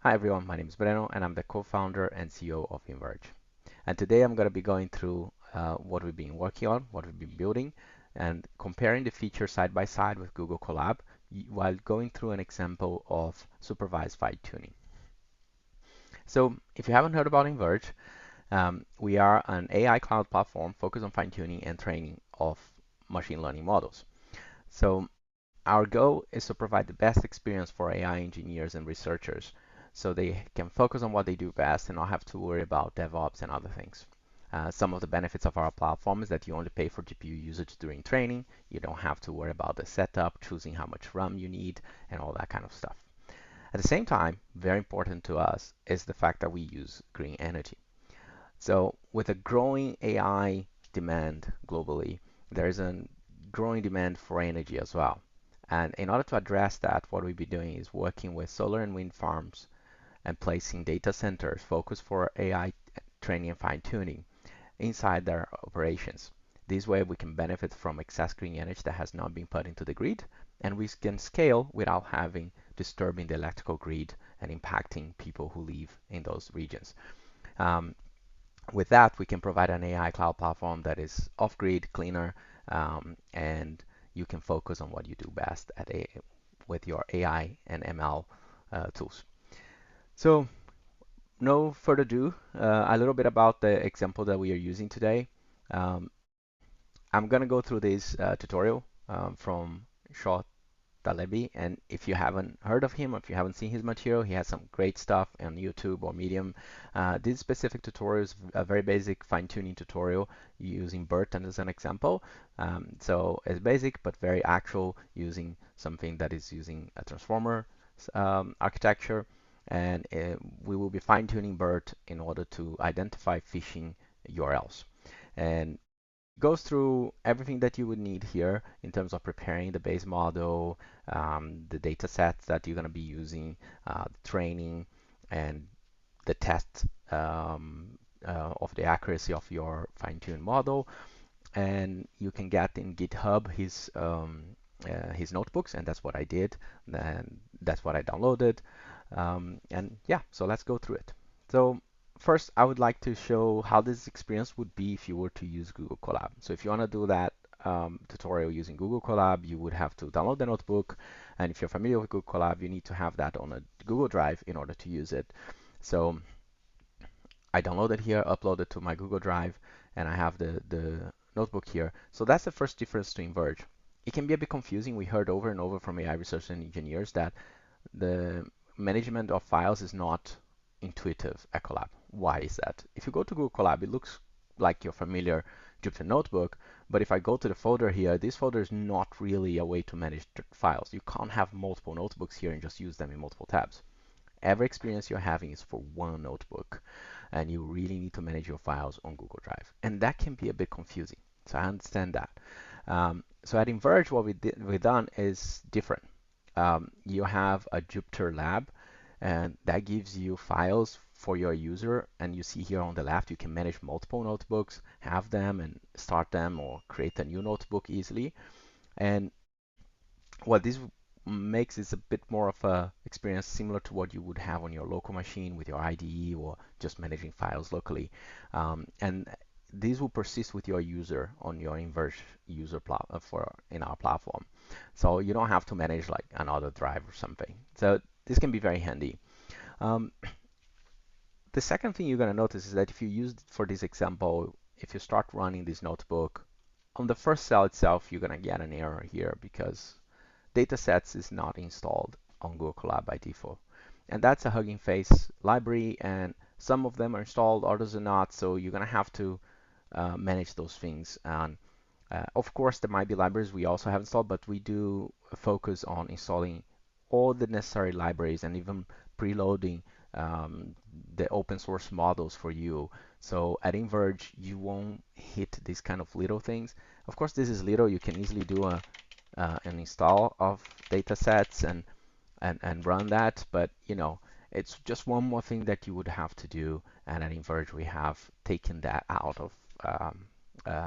Hi everyone, my name is Breno and I'm the co-founder and CEO of Enverge. And today I'm going to be going through what we've been working on, what we've been building, and comparing the features side by side with Google Colab while going through an example of supervised fine-tuning. So if you haven't heard about Enverge, we are an AI cloud platform focused on fine-tuning and training of machine learning models. So our goal is to provide the best experience for AI engineers and researchers so they can focus on what they do best and not have to worry about DevOps and other things. Some of the benefits of our platform is that you only pay for GPU usage during training. You don't have to worry about the setup, choosing how much RAM you need, and all that kind of stuff. At the same time, very important to us is the fact that we use green energy. So with a growing AI demand globally, there is a growing demand for energy as well. And in order to address that, what we'll be doing is working with solar and wind farms and placing data centers focused for AI training and fine tuning inside their operations. This way, we can benefit from excess green energy that has not been put into the grid, and we can scale without having disturbing the electrical grid and impacting people who live in those regions. Um, with that, we can provide an AI cloud platform that is off-grid, cleaner, and you can focus on what you do best with your AI and ML tools. So no further ado, a little bit about the example that we are using today. Um, I'm going to go through this tutorial from Short Talebi, and if you haven't heard of him, or if you haven't seen his material, he has some great stuff on YouTube or Medium. This specific tutorial is a very basic fine-tuning tutorial using BERT as an example. So it's basic but very actual, using something that is using a transformer architecture, and we will be fine-tuning BERT in order to identify phishing URLs. And goes through everything that you would need here in terms of preparing the base model, the data sets that you're going to be using, the training, and the test of the accuracy of your fine-tuned model. And you can get in GitHub his notebooks, and that's what I did. And that's what I downloaded. And yeah, so let's go through it. So first, I would like to show how this experience would be if you were to use Google Colab. So if you want to do that tutorial using Google Colab, you would have to download the notebook. And if you're familiar with Google Colab, you need to have that on a Google Drive in order to use it. So I downloaded here, uploaded to my Google Drive, and I have the notebook here. So that's the first difference to Enverge. It can be a bit confusing. We heard over and over from AI researchers and engineers that the management of files is not intuitive at Colab. Why is that? If you go to Google Colab, it looks like your familiar Jupyter notebook, but if I go to the folder here, this folder is not really a way to manage files. You can't have multiple notebooks here and just use them in multiple tabs. Every experience you're having is for one notebook, and you really need to manage your files on Google Drive. And that can be a bit confusing, so I understand that. So at Enverge, what we've done is different. You have a Jupyter Lab, and that gives you files for your user. And you see here on the left, you can manage multiple notebooks, have them, and start them, or create a new notebook easily. And what this makes is a bit more of a experience similar to what you would have on your local machine with your IDE or just managing files locally. And these will persist with your user on your Enverge user in our platform. So you don't have to manage like another drive or something. So this can be very handy. Um, the second thing you're going to notice is that if you use for this example, if you start running this notebook, on the first cell itself, you're going to get an error here because datasets is not installed on Google Colab by default. And that's a Hugging Face library, and some of them are installed, others are not, so you're going to have to manage those things. And of course, there might be libraries we also have installed, but we do focus on installing all the necessary libraries and even preloading um, the open source models for you. So at Enverge, you won't hit these kind of little things. Of course, this is little. You can easily do an install of data sets and run that, but you know, it's just one more thing that you would have to do. And at Enverge, we have taken that out of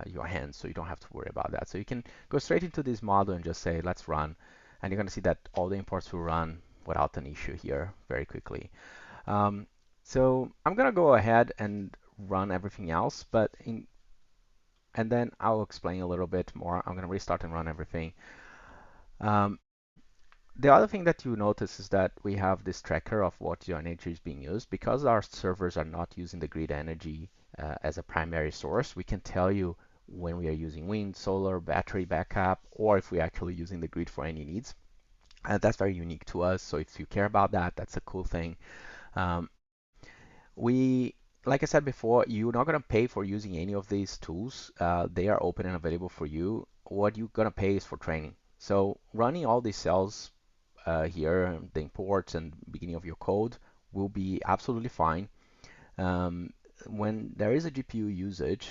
your hands, so you don't have to worry about that. So you can go straight into this model and just say, let's run. And you're going to see that all the imports will run without an issue here very quickly. Um, so I'm gonna go ahead and run everything else, and then I'll explain a little bit more. I'm gonna restart and run everything. Um, the other thing that you notice is that we have this tracker of what your energy is being used. Because our servers are not using the grid energy as a primary source, we can tell you when we are using wind, solar, battery backup, or if we're actually using the grid for any needs. That's very unique to us. So if you care about that, that's a cool thing. Um, we, like I said before, you're not going to pay for using any of these tools. They are open and available for you. What you're going to pay is for training. So running all these cells here, the imports and beginning of your code will be absolutely fine. Um, when there is a GPU usage,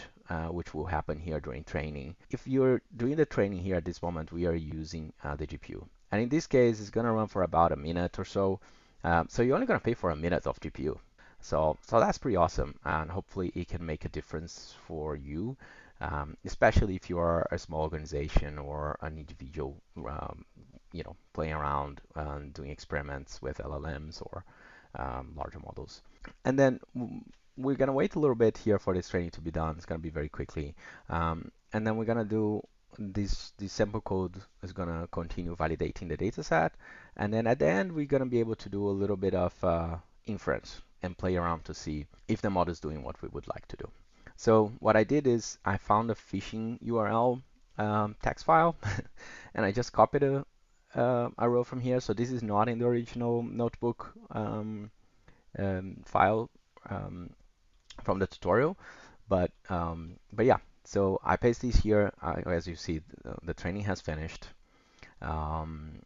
which will happen here during training, if you're doing the training here at this moment, we are using the GPU. And in this case, it's going to run for about a minute or so. So you're only going to pay for a minute of GPU. So that's pretty awesome, and hopefully it can make a difference for you, especially if you are a small organization or an individual, playing around and doing experiments with LLMs or larger models. And then we're gonna wait a little bit here for this training to be done. It's gonna be very quickly, and then we're gonna do this sample code is gonna continue validating the data set, and then at the end we're gonna be able to do a little bit of inference and play around to see if the model is doing what we would like to do. So what I did is I found a phishing URL text file, and I just copied a row from here. So this is not in the original notebook file um, from the tutorial, but yeah. So I paste these here. As you see, the training has finished, um,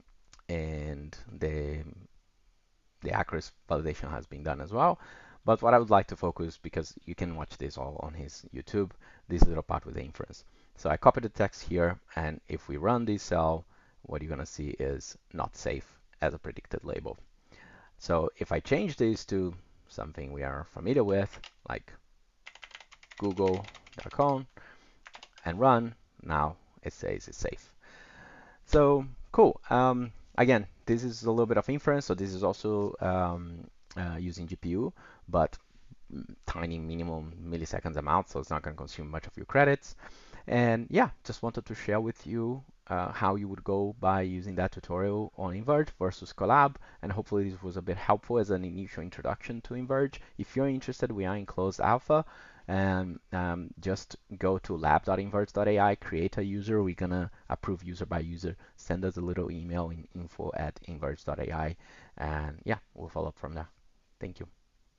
and the accuracy validation has been done as well. But what I would like to focus, because you can watch this all on his YouTube, this little part with the inference. So I copied the text here, and if we run this cell, what you're gonna see is not safe as a predicted label. So if I change this to something we are familiar with, like google.com, and run, now it says it's safe. So cool. Again, this is a little bit of inference, so this is also using GPU, but tiny minimum milliseconds amount, so it's not going to consume much of your credits. And yeah, just wanted to share with you how you would go by using that tutorial on Enverge versus Colab, and hopefully this was a bit helpful as an initial introduction to Enverge. If you're interested, we are in closed alpha, and just go to lab.enverge.ai, create a user. We're gonna approve user by user. Send us a little email in info@enverge.ai, and yeah, we'll follow up from there. Thank you.